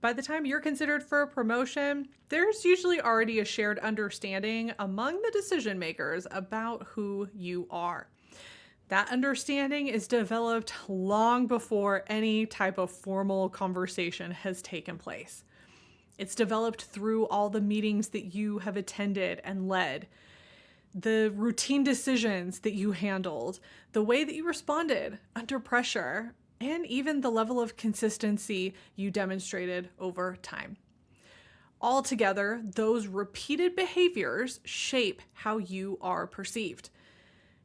By the time you're considered for a promotion, there's usually already a shared understanding among the decision makers about who you are. That understanding is developed long before any type of formal conversation has taken place. It's developed through all the meetings that you have attended and led, the routine decisions that you handled, the way that you responded under pressure, and even the level of consistency you demonstrated over time. Altogether, those repeated behaviors shape how you are perceived.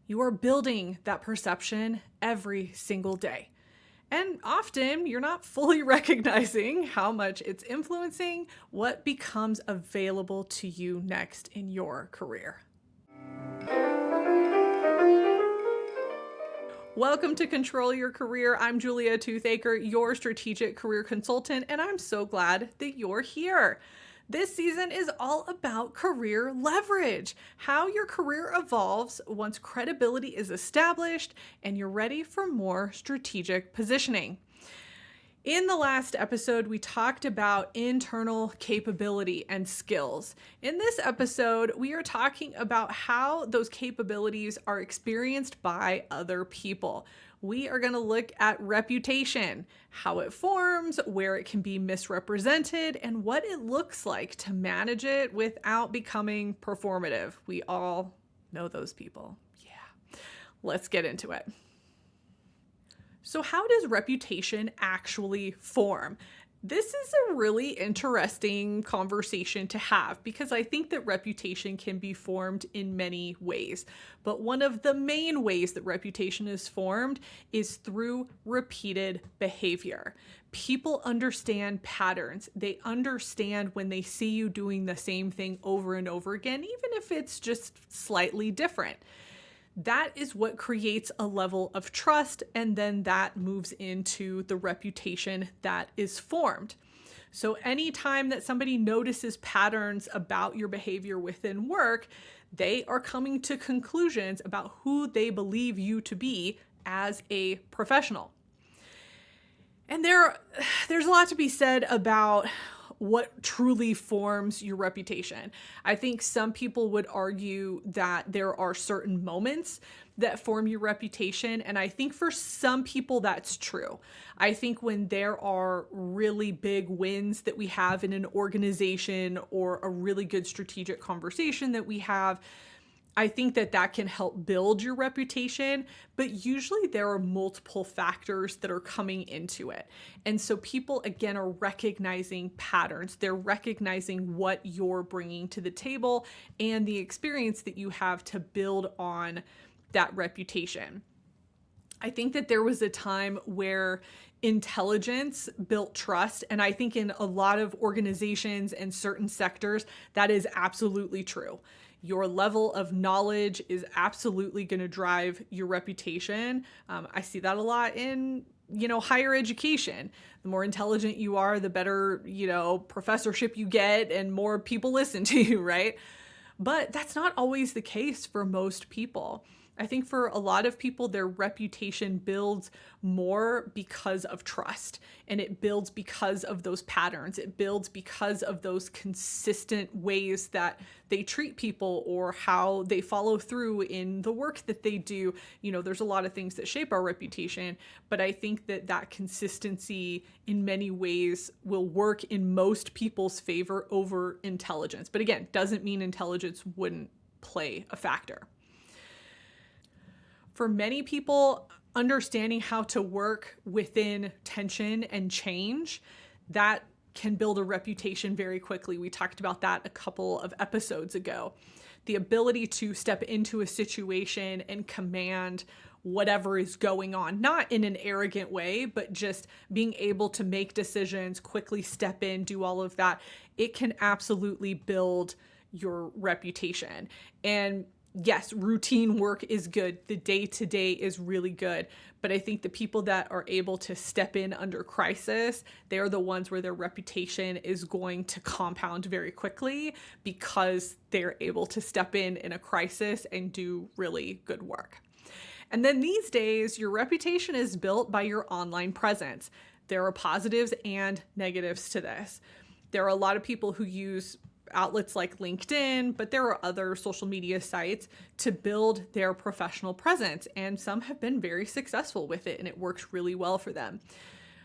You are building that perception every single day. And often you're not fully recognizing how much it's influencing what becomes available to you next in your career. Welcome to Control Your Career. I'm Julia Toothacre, your strategic career consultant, and I'm so glad that you're here. This season is all about career leverage, how your career evolves once credibility is established and you're ready for more strategic positioning. In the last episode, we talked about internal capability and skills. In this episode, we are talking about how those capabilities are experienced by other people. We are going to look at reputation, how it forms, where it can be misrepresented, and what it looks like to manage it without becoming performative. We all know those people. Yeah, let's get into it. So how does reputation actually form? This is a really interesting conversation to have because I think that reputation can be formed in many ways. But one of the main ways that reputation is formed is through repeated behavior. People understand patterns. They understand when they see you doing the same thing over and over again, even if it's just slightly different. That is what creates a level of trust, and then that moves into the reputation that is formed. So anytime that somebody notices patterns about your behavior within work, they are coming to conclusions about who they believe you to be as a professional. And there's a lot to be said about what truly forms your reputation. I think some people would argue that there are certain moments that form your reputation. And I think for some people that's true. I think when there are really big wins that we have in an organization or a really good strategic conversation that we have, I think that that can help build your reputation, but usually there are multiple factors that are coming into it. And so people, again, are recognizing patterns. They're recognizing what you're bringing to the table and the experience that you have to build on that reputation. I think that there was a time where intelligence built trust. And I think in a lot of organizations and certain sectors, that is absolutely true. Your level of knowledge is absolutely going to drive your reputation. I see that a lot in, higher education. The more intelligent you are, the better, professorship you get and more people listen to you, right? But that's not always the case for most people. I think for a lot of people, their reputation builds more because of trust, and it builds because of those patterns. It builds because of those consistent ways that they treat people or how they follow through in the work that they do. There's a lot of things that shape our reputation, but I think that that consistency in many ways will work in most people's favor over intelligence. But again, doesn't mean intelligence wouldn't play a factor. For many people, understanding how to work within tension and change, that can build a reputation very quickly. We talked about that a couple of episodes ago. The ability to step into a situation and command whatever is going on, not in an arrogant way, but just being able to make decisions, quickly step in, do all of that. It can absolutely build your reputation. And yes, routine work is good. The day-to-day is really good. But I think the people that are able to step in under crisis, they're the ones where their reputation is going to compound very quickly because they're able to step in a crisis and do really good work. And then these days, your reputation is built by your online presence. There are positives and negatives to this. There are a lot of people who use outlets like LinkedIn, but there are other social media sites to build their professional presence. And some have been very successful with it, and it works really well for them.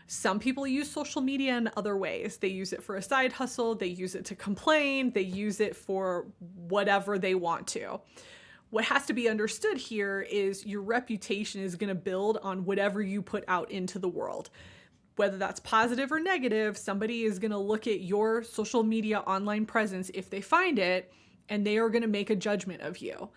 Some people use social media in other ways. They use it for a side hustle. They use it to complain. They use it for whatever they want to. What has to be understood here is your reputation is going to build on whatever you put out into the world. Whether that's positive or negative, somebody is going to look at your social media online presence if they find it, and they are going to make a judgment of you.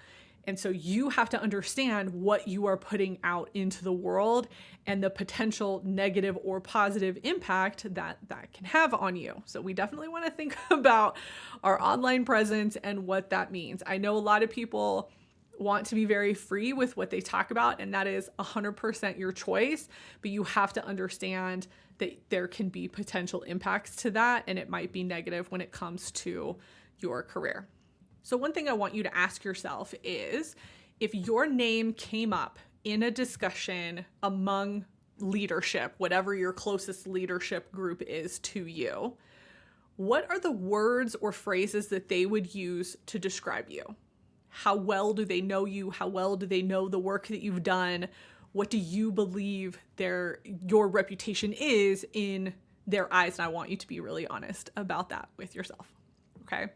And so you have to understand what you are putting out into the world and the potential negative or positive impact that can have on you. So we definitely want to think about our online presence and what that means. I know a lot of people want to be very free with what they talk about, and that is 100% your choice, but you have to understand that there can be potential impacts to that, and it might be negative when it comes to your career. So one thing I want you to ask yourself is, if your name came up in a discussion among leadership, whatever your closest leadership group is to you, what are the words or phrases that they would use to describe you? How well do they know you? How well do they know the work that you've done? What do you believe your reputation is in their eyes? And I want you to be really honest about that with yourself, okay?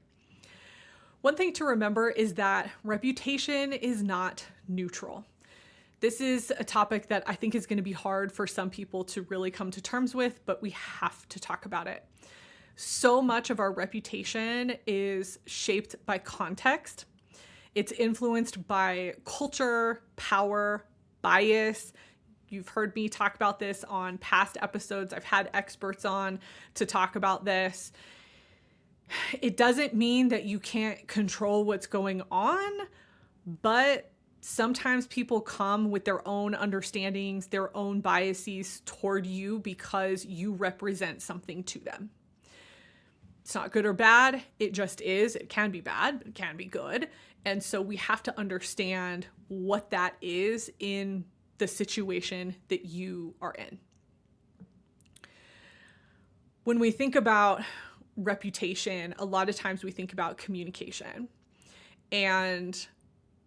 One thing to remember is that reputation is not neutral. This is a topic that I think is going to be hard for some people to really come to terms with, but we have to talk about it. So much of our reputation is shaped by context. It's influenced by culture, power, bias. You've heard me talk about this on past episodes. I've had experts on to talk about this. It doesn't mean that you can't control what's going on, but sometimes people come with their own understandings, their own biases toward you because you represent something to them. It's not good or bad. It just is. It can be bad, but it can be good. And so we have to understand what that is in the situation that you are in. When we think about reputation, a lot of times we think about communication. And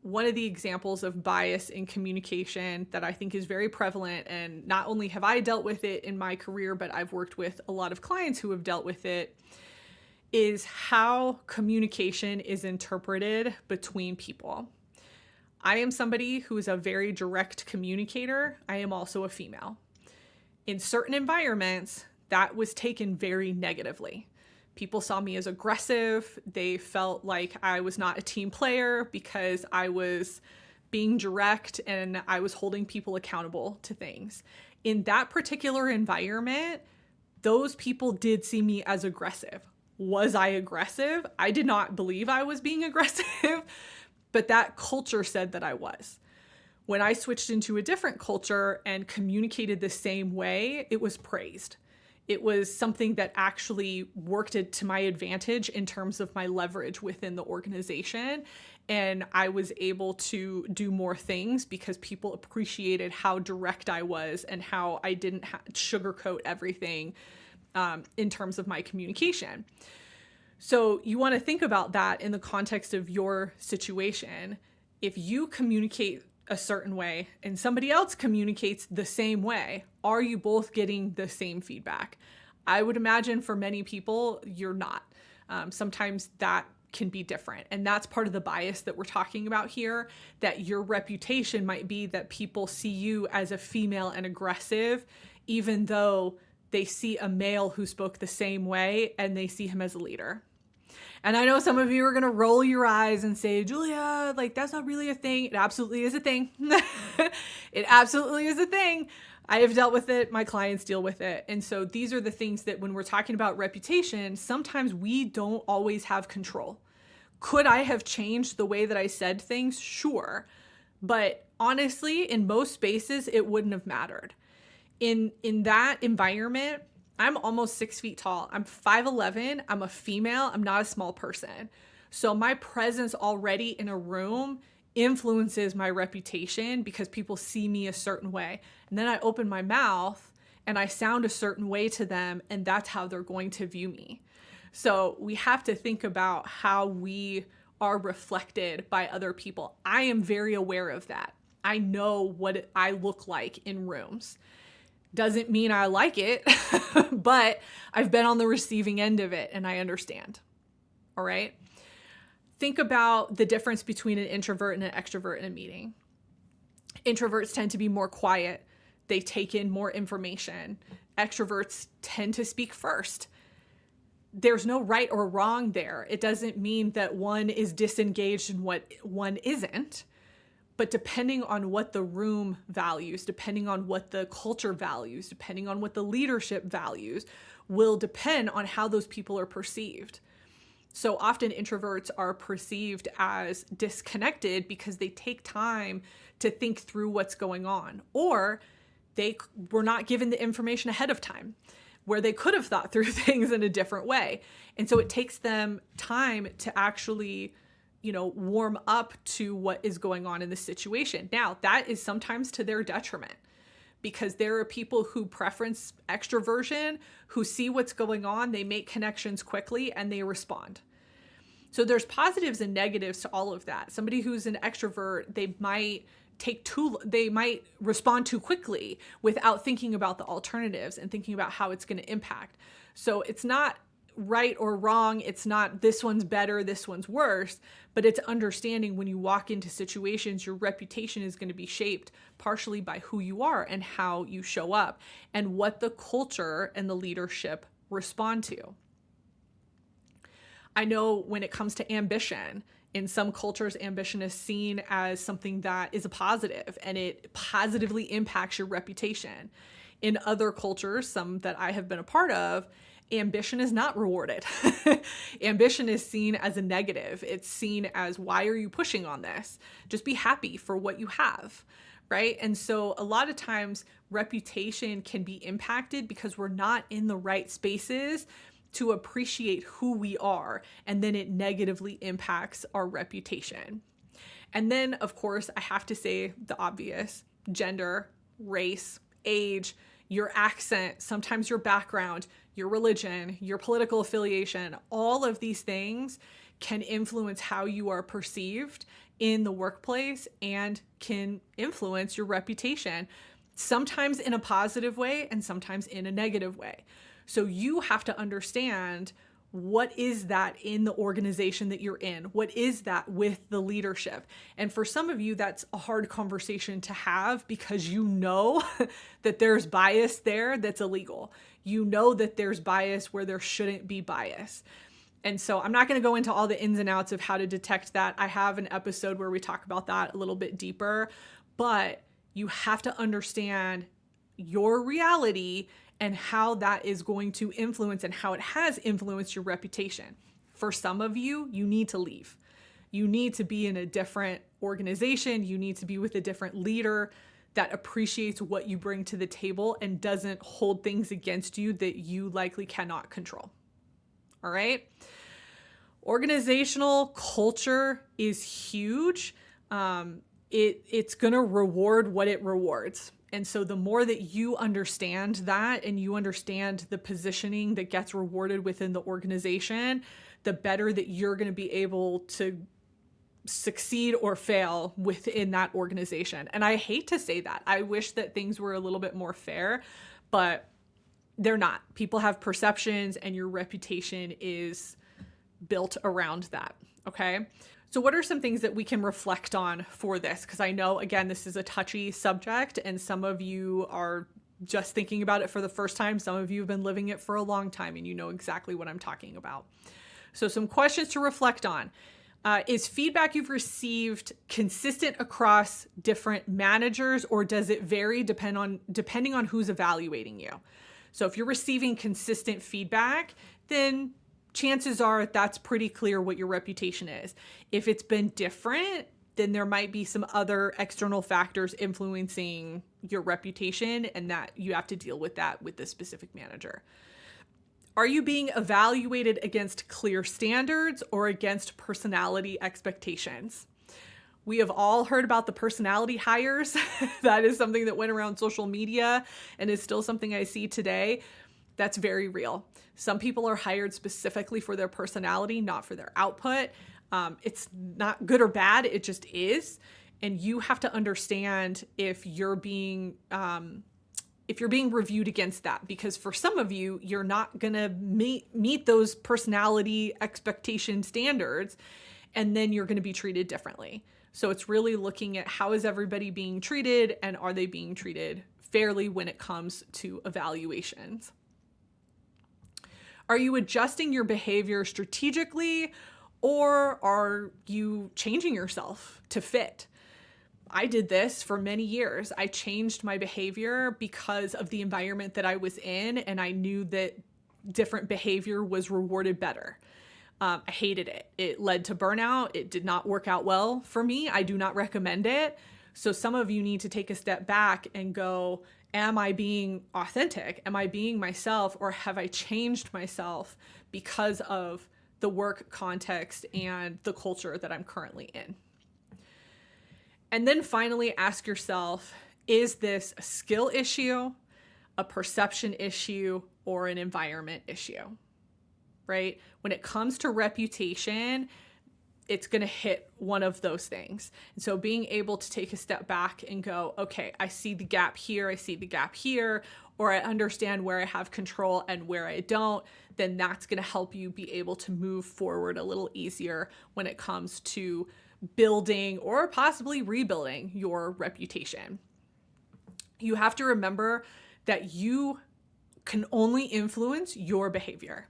one of the examples of bias in communication that I think is very prevalent, and not only have I dealt with it in my career, but I've worked with a lot of clients who have dealt with it, is how communication is interpreted between people. I am somebody who is a very direct communicator. I am also a female. In certain environments, that was taken very negatively. People saw me as aggressive. They felt like I was not a team player because I was being direct and I was holding people accountable to things. In that particular environment, those people did see me as aggressive. Was I aggressive? I did not believe I was being aggressive, but that culture said that I was. When I switched into a different culture and communicated the same way, it was praised. It was something that actually worked to my advantage in terms of my leverage within the organization. And I was able to do more things because people appreciated how direct I was and how I didn't sugarcoat everything in terms of my communication. So you want to think about that in the context of your situation. If you communicate a certain way and somebody else communicates the same way, are you both getting the same feedback? I would imagine for many people, you're not. Sometimes that can be different. And that's part of the bias that we're talking about here, that your reputation might be that people see you as a female and aggressive, even though they see a male who spoke the same way and they see him as a leader. And I know some of you are going to roll your eyes and say, Julia, like, that's not really a thing. It absolutely is a thing. It absolutely is a thing. I have dealt with it. My clients deal with it. And so these are the things that when we're talking about reputation, sometimes we don't always have control. Could I have changed the way that I said things? Sure. But honestly, in most spaces, it wouldn't have mattered. In that environment, I'm almost 6 feet tall. I'm 5'11". I'm a female. I'm not a small person. So my presence already in a room influences my reputation because people see me a certain way. And then I open my mouth and I sound a certain way to them, and that's how they're going to view me. So we have to think about how we are reflected by other people. I am very aware of that. I know what I look like in rooms. Doesn't mean I like it, but I've been on the receiving end of it and I understand. All right. Think about the difference between an introvert and an extrovert in a meeting. Introverts tend to be more quiet. They take in more information. Extroverts tend to speak first. There's no right or wrong there. It doesn't mean that one is disengaged and what one isn't. But depending on what the room values, depending on what the culture values, depending on what the leadership values, will depend on how those people are perceived. So often introverts are perceived as disconnected because they take time to think through what's going on, or they were not given the information ahead of time where they could have thought through things in a different way. And so it takes them time to actually warm up to what is going on in the situation. Now, that is sometimes to their detriment because there are people who preference extroversion, who see what's going on, they make connections quickly, and they respond. So there's positives and negatives to all of that. Somebody who's an extrovert, they might respond too quickly without thinking about the alternatives and thinking about how it's going to impact. So it's not right or wrong. It's not this one's better, this one's worse, but it's understanding when you walk into situations, your reputation is going to be shaped partially by who you are and how you show up and what the culture and the leadership respond to. I know when it comes to ambition, in some cultures, ambition is seen as something that is a positive and it positively impacts your reputation. In other cultures, some that I have been a part of, ambition is not rewarded. Ambition is seen as a negative. It's seen as, why are you pushing on this? Just be happy for what you have, right? And so a lot of times reputation can be impacted because we're not in the right spaces to appreciate who we are, and then it negatively impacts our reputation. And then, of course, I have to say the obvious: gender, race, age, your accent, sometimes your background, your religion, your political affiliation, all of these things can influence how you are perceived in the workplace and can influence your reputation, sometimes in a positive way and sometimes in a negative way. So you have to understand, what is that in the organization that you're in? What is that with the leadership? And for some of you, that's a hard conversation to have because you know that there's bias there that's illegal. You know that there's bias where there shouldn't be bias. And so I'm not going to go into all the ins and outs of how to detect that. I have an episode where we talk about that a little bit deeper, but you have to understand your reality and how that is going to influence and how it has influenced your reputation. For some of you, you need to leave. You need to be in a different organization. You need to be with a different leader that appreciates what you bring to the table and doesn't hold things against you that you likely cannot control. All right? Organizational culture is huge. It's going to reward what it rewards. And so the more that you understand that and you understand the positioning that gets rewarded within the organization, the better that you're going to be able to succeed or fail within that organization. And I hate to say that. I wish that things were a little bit more fair, but they're not. People have perceptions and your reputation is built around that. Okay. So what are some things that we can reflect on for this? Because I know, again, this is a touchy subject and some of you are just thinking about it for the first time. Some of you have been living it for a long time and you know exactly what I'm talking about. So some questions to reflect on. Is feedback you've received consistent across different managers, or does it vary depending on who's evaluating you? So if you're receiving consistent feedback, then chances are that's pretty clear what your reputation is. If it's been different, then there might be some other external factors influencing your reputation, and that you have to deal with that with the specific manager. Are you being evaluated against clear standards or against personality expectations? We have all heard about the personality hires. That is something that went around social media and is still something I see today. That's very real. Some people are hired specifically for their personality, not for their output. It's not good or bad. It just is. And you have to understand if you're being reviewed against that, because for some of you, you're not going to meet those personality expectation standards, and then you're going to be treated differently. So it's really looking at how is everybody being treated, and are they being treated fairly when it comes to evaluations. Are you adjusting your behavior strategically, or are you changing yourself to fit? I did this for many years. I changed my behavior because of the environment that I was in, and I knew that different behavior was rewarded better. I hated it. It led to burnout. It did not work out well for me. I do not recommend it. So some of you need to take a step back and go, am I being authentic? Am I being myself, or have I changed myself because of the work context and the culture that I'm currently in? And then finally ask yourself, is this a skill issue, a perception issue, or an environment issue? Right? When it comes to reputation, it's going to hit one of those things. And so being able to take a step back and go, okay, I see the gap here, I see the gap here, or I understand where I have control and where I don't, then that's going to help you be able to move forward a little easier when it comes to building or possibly rebuilding your reputation. You have to remember that you can only influence your behavior.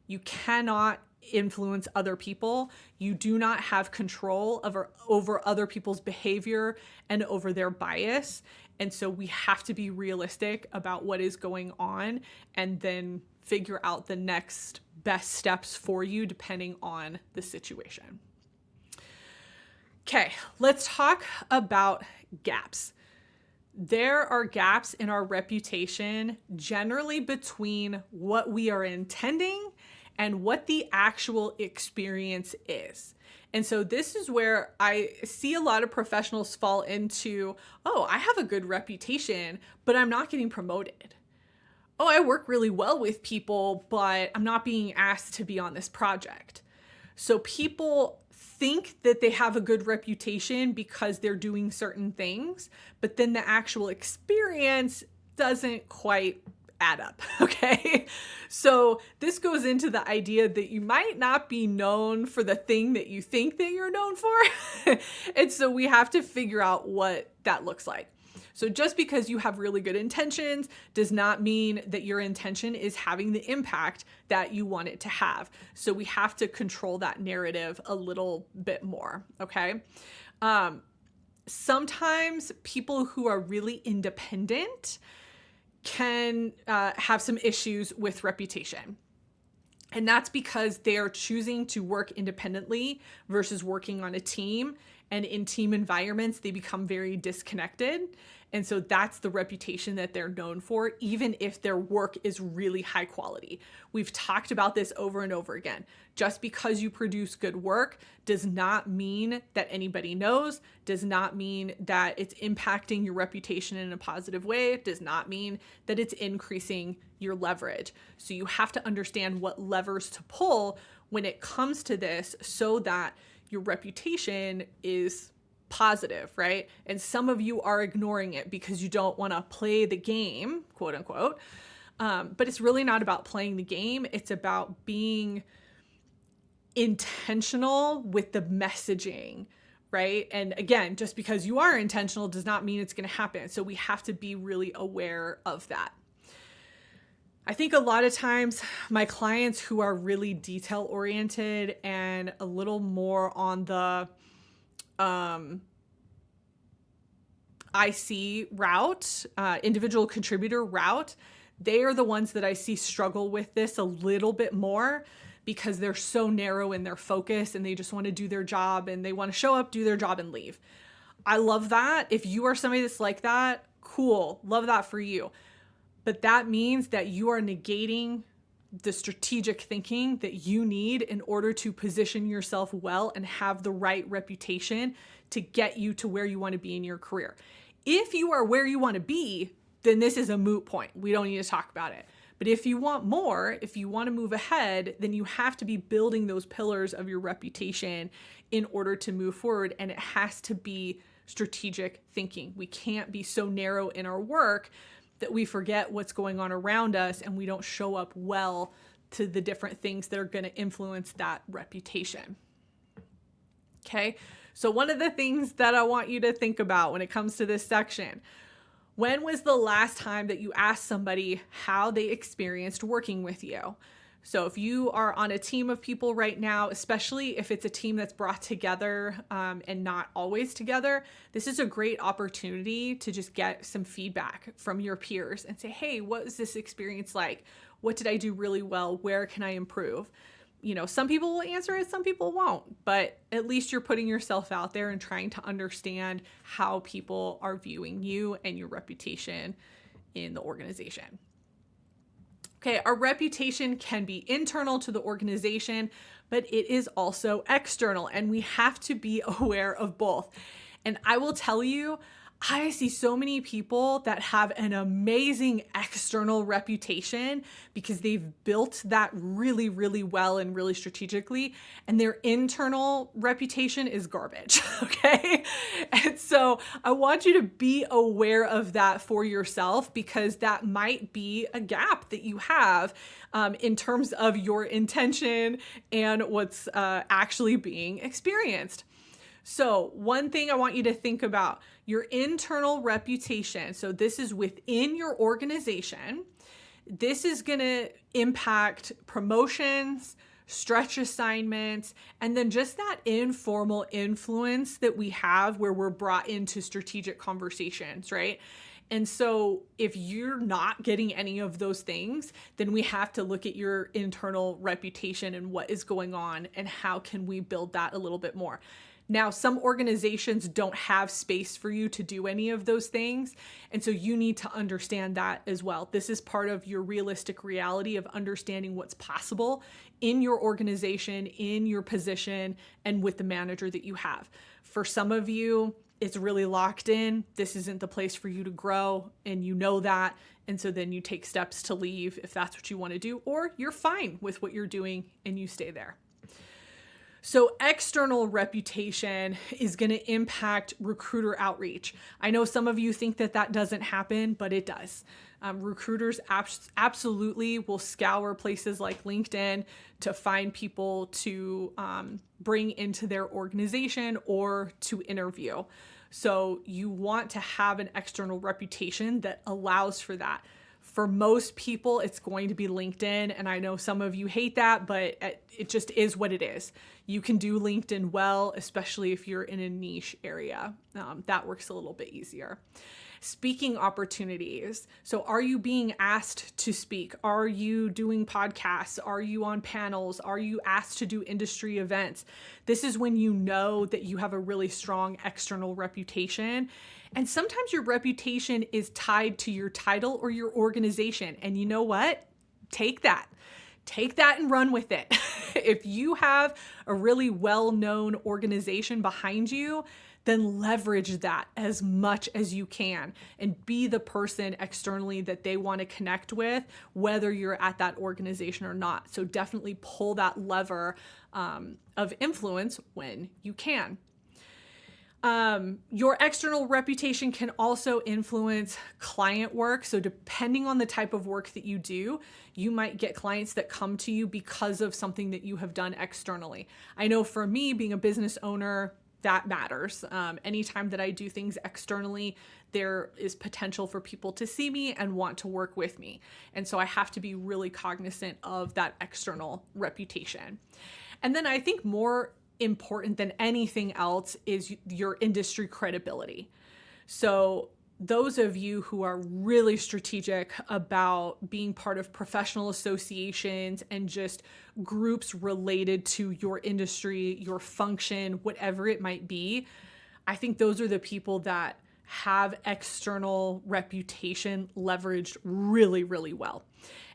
You cannot influence other people. You do not have control over other people's behavior and over their bias. And so we have to be realistic about what is going on and then figure out the next best steps for you depending on the situation. Okay, let's talk about gaps. There are gaps in our reputation generally between what we are intending and what the actual experience is. And so this is where I see a lot of professionals fall into, oh, I have a good reputation, but I'm not getting promoted. Oh, I work really well with people, but I'm not being asked to be on this project. So people think that they have a good reputation because they're doing certain things, but then the actual experience doesn't quite add up, okay? So this goes into the idea that you might not be known for the thing that you think that you're known for. And so we have to figure out what that looks like. So just because you have really good intentions does not mean that your intention is having the impact that you want it to have. So we have to control that narrative a little bit more, okay? Sometimes people who are really independent can have some issues with reputation. And that's because they are choosing to work independently versus working on a team. And in team environments, they become very disconnected. And so that's the reputation that they're known for, even if their work is really high quality. We've talked about this over and over again. Just because you produce good work does not mean that anybody knows, does not mean that it's impacting your reputation in a positive way, it does not mean that it's increasing your leverage. So you have to understand what levers to pull when it comes to this so that your reputation is positive, right? And some of you are ignoring it because you don't want to play the game, quote unquote. But it's really not about playing the game. It's about being intentional with the messaging, right? And again, just because you are intentional does not mean it's going to happen. So we have to be really aware of that. I think a lot of times my clients who are really detail oriented and a little more on the IC route, individual contributor route, they are the ones that I see struggle with this a little bit more because they're so narrow in their focus and they just want to do their job and they want to show up, do their job and leave. I love that. If you are somebody that's like that, cool. Love that for you. But that means that you are negating the strategic thinking that you need in order to position yourself well and have the right reputation to get you to where you want to be in your career. If you are where you want to be, then this is a moot point. We don't need to talk about it. But if you want more, if you want to move ahead, then you have to be building those pillars of your reputation in order to move forward. And it has to be strategic thinking. We can't be so narrow in our work that we forget what's going on around us and we don't show up well to the different things that are going to influence that reputation. Okay, so one of the things that I want you to think about when it comes to this section, when was the last time that you asked somebody how they experienced working with you? So if you are on a team of people right now, especially if it's a team that's brought together and not always together, this is a great opportunity to just get some feedback from your peers and say, hey, what was this experience like? What did I do really well? Where can I improve? You know, some people will answer it, some people won't, but at least you're putting yourself out there and trying to understand how people are viewing you and your reputation in the organization. Okay, our reputation can be internal to the organization, but it is also external, and we have to be aware of both. And I will tell you, I see so many people that have an amazing external reputation because they've built that really, really well and really strategically, and their internal reputation is garbage, okay? And so I want you to be aware of that for yourself because that might be a gap that you have in terms of your intention and what's actually being experienced. So one thing I want you to think about, your internal reputation. So this is within your organization. This is going to impact promotions, stretch assignments, and then just that informal influence that we have where we're brought into strategic conversations, right? And so if you're not getting any of those things, then we have to look at your internal reputation and what is going on and how can we build that a little bit more. Now, some organizations don't have space for you to do any of those things. And so you need to understand that as well. This is part of your realistic reality of understanding what's possible in your organization, in your position, and with the manager that you have. For some of you, it's really locked in. This isn't the place for you to grow, and you know that. And so then you take steps to leave if that's what you want to do, or you're fine with what you're doing and you stay there. So external reputation is going to impact recruiter outreach. I know some of you think that that doesn't happen, but it does. Recruiters absolutely will scour places like LinkedIn to find people to bring into their organization or to interview. So you want to have an external reputation that allows for that. For most people, it's going to be LinkedIn. And I know some of you hate that, but it just is what it is. You can do LinkedIn well, especially if you're in a niche area. That works a little bit easier. Speaking opportunities. So are you being asked to speak? Are you doing podcasts? Are you on panels? Are you asked to do industry events? This is when you know that you have a really strong external reputation. And sometimes your reputation is tied to your title or your organization. And you know what? Take that. Take that and run with it. If you have a really well-known organization behind you, then leverage that as much as you can and be the person externally that they want to connect with, whether you're at that organization or not. So definitely pull that lever of influence when you can. Your external reputation can also influence client work. So depending on the type of work that you do, you might get clients that come to you because of something that you have done externally. I know for me, being a business owner, that matters. Anytime that I do things externally, there is potential for people to see me and want to work with me. And so I have to be really cognizant of that external reputation. And then I think more important than anything else is your industry credibility. So those of you who are really strategic about being part of professional associations and just groups related to your industry, your function, whatever it might be, I think those are the people that have external reputation leveraged really, really well.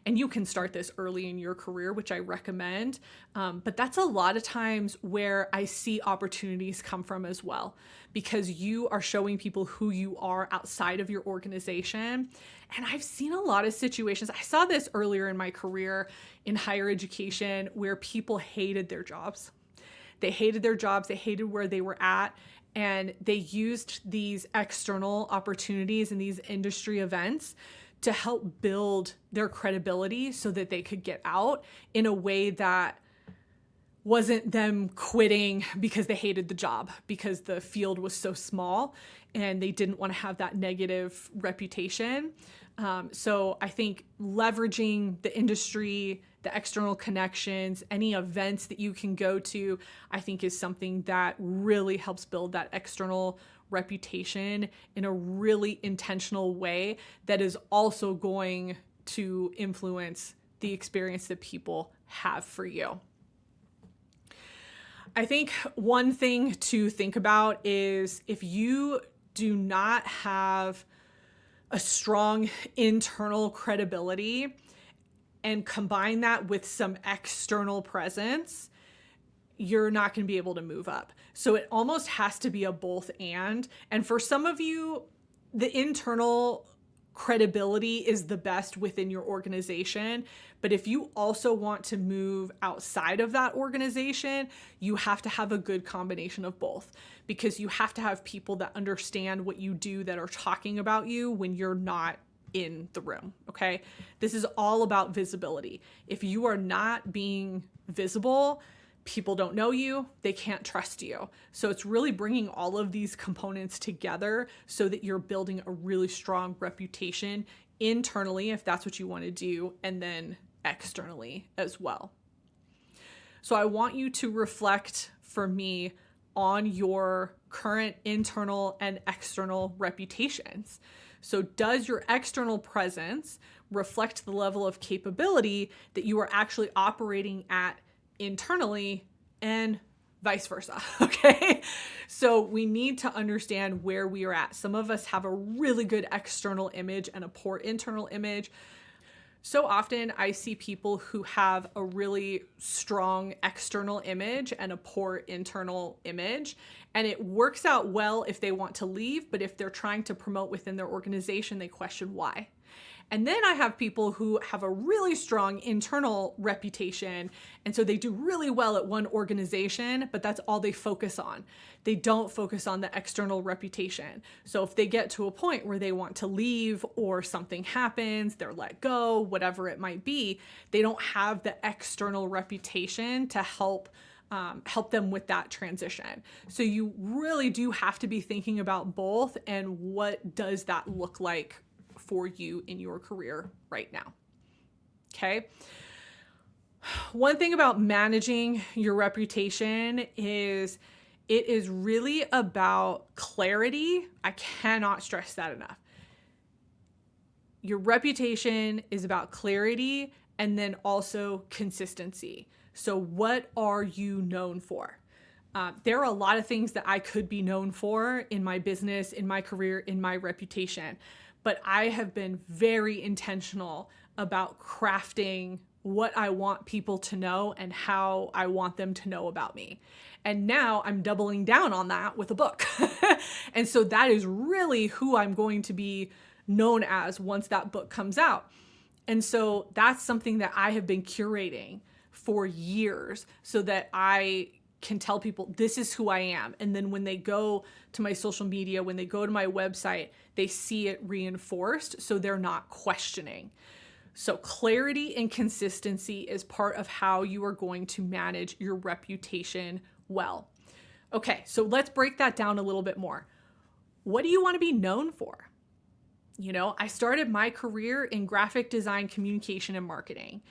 And you can start this early in your career, which I recommend. But that's a lot of times where I see opportunities come from as well, because you are showing people who you are outside of your organization. And I've seen a lot of situations. I saw this earlier in my career in higher education where people hated their jobs. They hated their jobs. They hated where they were at. And they used these external opportunities and these industry events to help build their credibility so that they could get out in a way that wasn't them quitting because they hated the job, because the field was so small and they didn't want to have that negative reputation. So I think leveraging the industry, the external connections, any events that you can go to, I think is something that really helps build that external reputation in a really intentional way that is also going to influence the experience that people have for you. I think one thing to think about is if you do not have a strong internal credibility and combine that with some external presence, you're not going to be able to move up. So it almost has to be a both and. And for some of you, the internal credibility is the best within your organization. But if you also want to move outside of that organization, you have to have a good combination of both, because you have to have people that understand what you do, that are talking about you when you're not in the room. Okay. This is all about visibility. If you are not being visible, people don't know you, they can't trust you. So it's really bringing all of these components together so that you're building a really strong reputation internally, if that's what you want to do, and then externally as well. So I want you to reflect for me on your current internal and external reputations. So does your external presence reflect the level of capability that you are actually operating at internally, and vice versa? Okay. So we need to understand where we are at. Some of us have a really good external image and a poor internal image. So often I see people who have a really strong external image and a poor internal image, and it works out well if they want to leave, but if they're trying to promote within their organization, they question why. And then I have people who have a really strong internal reputation, and so they do really well at one organization, but that's all they focus on. They don't focus on the external reputation. So if they get to a point where they want to leave or something happens, they're let go, whatever it might be, they don't have the external reputation to help them with that transition. So you really do have to be thinking about both, and what does that look like for you in your career right now. Okay. One thing about managing your reputation is it is really about clarity. I cannot stress that enough. Your reputation is about clarity and then also consistency. So what are you known for? There are a lot of things that I could be known for in my business, in my career, in my reputation. But I have been very intentional about crafting what I want people to know and how I want them to know about me. And now I'm doubling down on that with a book. And so that is really who I'm going to be known as once that book comes out. And so that's something that I have been curating for years so that I can tell people this is who I am. And then when they go to my social media, when they go to my website, they see it reinforced so they're not questioning. So clarity and consistency is part of how you are going to manage your reputation well. Okay, so let's break that down a little bit more. What do you want to be known for? You know, I started my career in graphic design, communication, and marketing.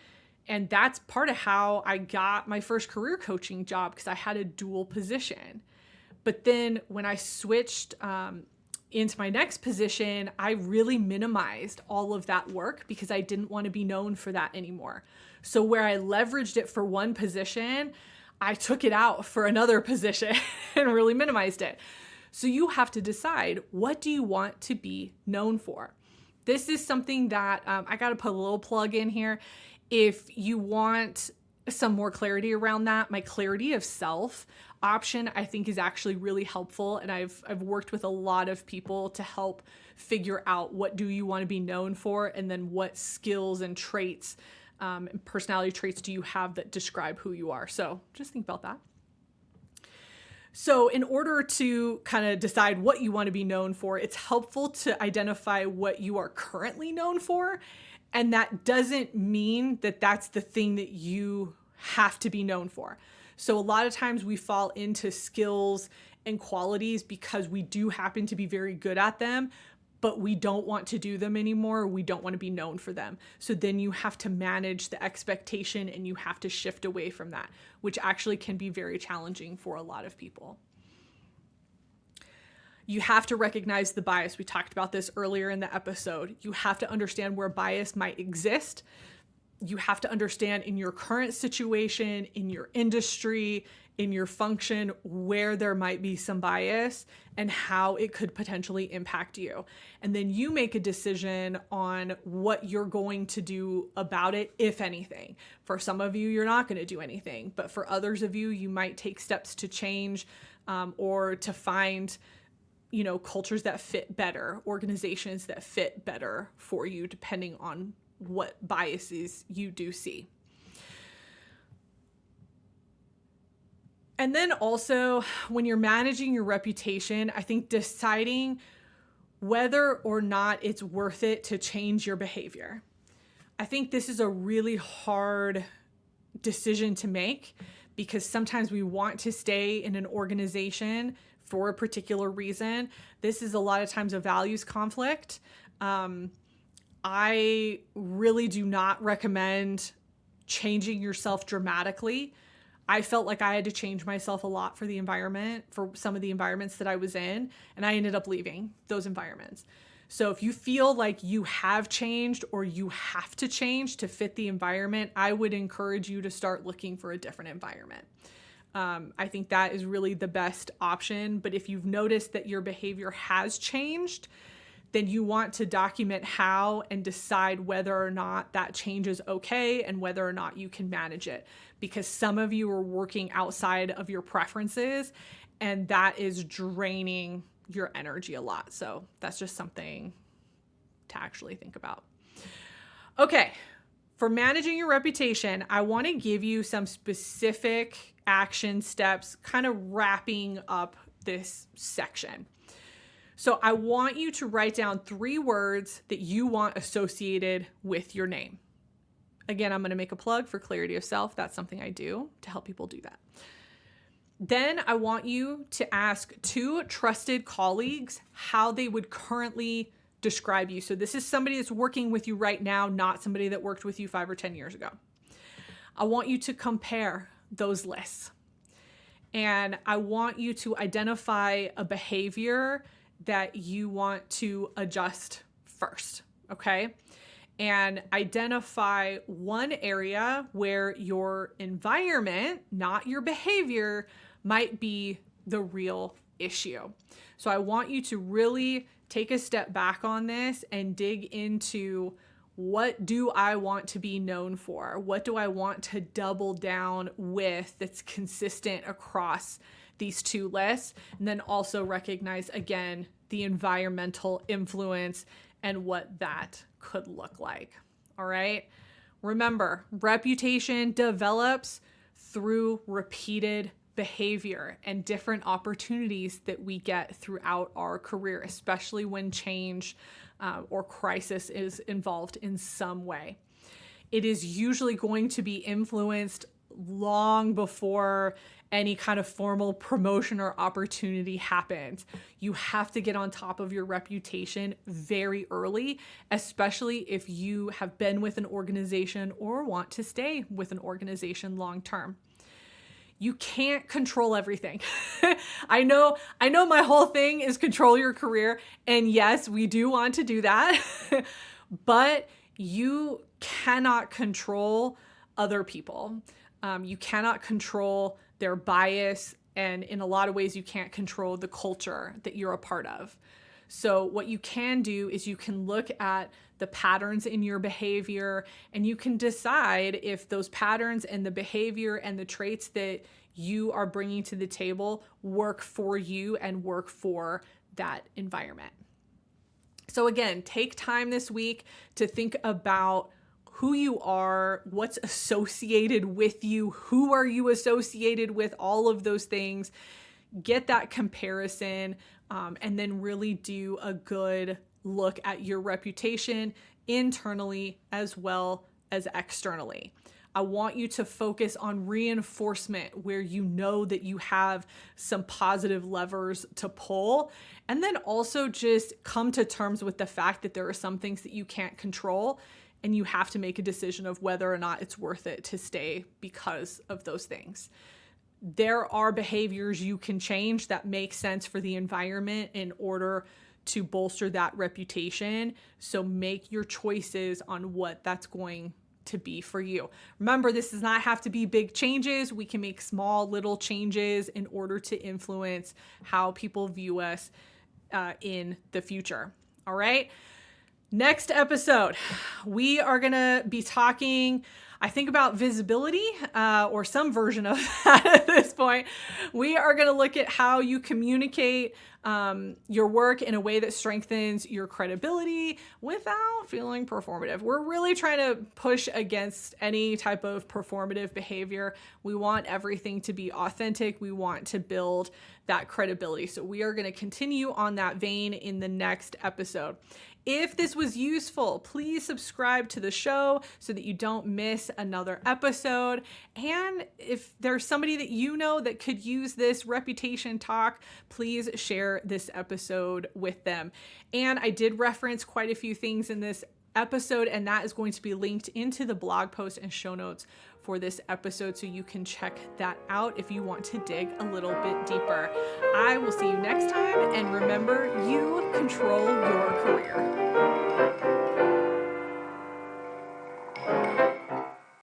And that's part of how I got my first career coaching job, because I had a dual position. But then when I switched into my next position, I really minimized all of that work because I didn't want to be known for that anymore. So where I leveraged it for one position, I took it out for another position and really minimized it. So you have to decide, what do you want to be known for? This is something that I got to put a little plug in here. If you want some more clarity around that, my clarity of self option, I think, is actually really helpful. And I've worked with a lot of people to help figure out what do you want to be known for, and then what skills and traits, and personality traits do you have that describe who you are. So just think about that. So in order to kind of decide what you want to be known for, it's helpful to identify what you are currently known for. And that doesn't mean that that's the thing that you have to be known for. So a lot of times we fall into skills and qualities because we do happen to be very good at them, but we don't want to do them anymore. We don't want to be known for them. So then you have to manage the expectation and you have to shift away from that, which actually can be very challenging for a lot of people. You have to recognize the bias. We talked about this earlier in the episode. You have to understand where bias might exist. You have to understand in your current situation, in your industry, in your function, where there might be some bias and how it could potentially impact you. And then you make a decision on what you're going to do about it, if anything. For some of you, you're not going to do anything. But for others of you, you might take steps to change or to find cultures that fit better, organizations that fit better for you, depending on what biases you do see. And then also, when you're managing your reputation, I think deciding whether or not it's worth it to change your behavior. I think this is a really hard decision to make because sometimes we want to stay in an organization for a particular reason. This is a lot of times a values conflict. I really do not recommend changing yourself dramatically. I felt like I had to change myself a lot for the environment, for some of the environments that I was in, and I ended up leaving those environments. So if you feel like you have changed or you have to change to fit the environment, I would encourage you to start looking for a different environment. I think that is really the best option. But if you've noticed that your behavior has changed, then you want to document how and decide whether or not that change is okay and whether or not you can manage it. Because some of you are working outside of your preferences and that is draining your energy a lot. So that's just something to actually think about. Okay, for managing your reputation, I want to give you some specific action steps, kind of wrapping up this section. So I want you to write down 3 words that you want associated with your name. Again, I'm going to make a plug for clarity of self. That's something I do to help people do that. Then I want you to ask 2 trusted colleagues how they would currently describe you. So this is somebody that's working with you right now, not somebody that worked with you 5 or 10 years ago. I want you to compare those lists. And I want you to identify a behavior that you want to adjust first, okay? And identify one area where your environment, not your behavior, might be the real issue. So I want you to really take a step back on this and dig into, what do I want to be known for? What do I want to double down with that's consistent across these 2 lists? And then also recognize, again, the environmental influence and what that could look like. All right. Remember, reputation develops through repeated behavior and different opportunities that we get throughout our career, especially when change or crisis is involved in some way. It is usually going to be influenced long before any kind of formal promotion or opportunity happens. You have to get on top of your reputation very early, especially if you have been with an organization or want to stay with an organization long term. You can't control everything. I know my whole thing is control your career. And yes, we do want to do that, but you cannot control other people. You cannot control their bias. And in a lot of ways, you can't control the culture that you're a part of. So what you can do is you can look at the patterns in your behavior, and you can decide if those patterns and the behavior and the traits that you are bringing to the table work for you and work for that environment. So again, take time this week to think about who you are, what's associated with you, who are you associated with, all of those things. Get that comparison, and then really do a good look at your reputation internally as well as externally. I want you to focus on reinforcement where you know that you have some positive levers to pull. And then also just come to terms with the fact that there are some things that you can't control, and you have to make a decision of whether or not it's worth it to stay because of those things. There are behaviors you can change that make sense for the environment in order to bolster that reputation. So make your choices on what that's going to be for you. Remember, this does not have to be big changes. We can make small little changes in order to influence how people view us in the future. All right. Next episode, we are going to be talking, I think, about visibility, or some version of that at this point. We are going to look at how you communicate your work in a way that strengthens your credibility without feeling performative. We're really trying to push against any type of performative behavior. We want everything to be authentic. We want to build that credibility. So we are going to continue on that vein in the next episode. If this was useful, please subscribe to the show so that you don't miss another episode. And if there's somebody that you know that could use this reputation talk, please share this episode with them. And I did reference quite a few things in this episode, and that is going to be linked into the blog post and show notes for this episode, so you can check that out if you want to dig a little bit deeper. I will see you next time, and remember, you control your career.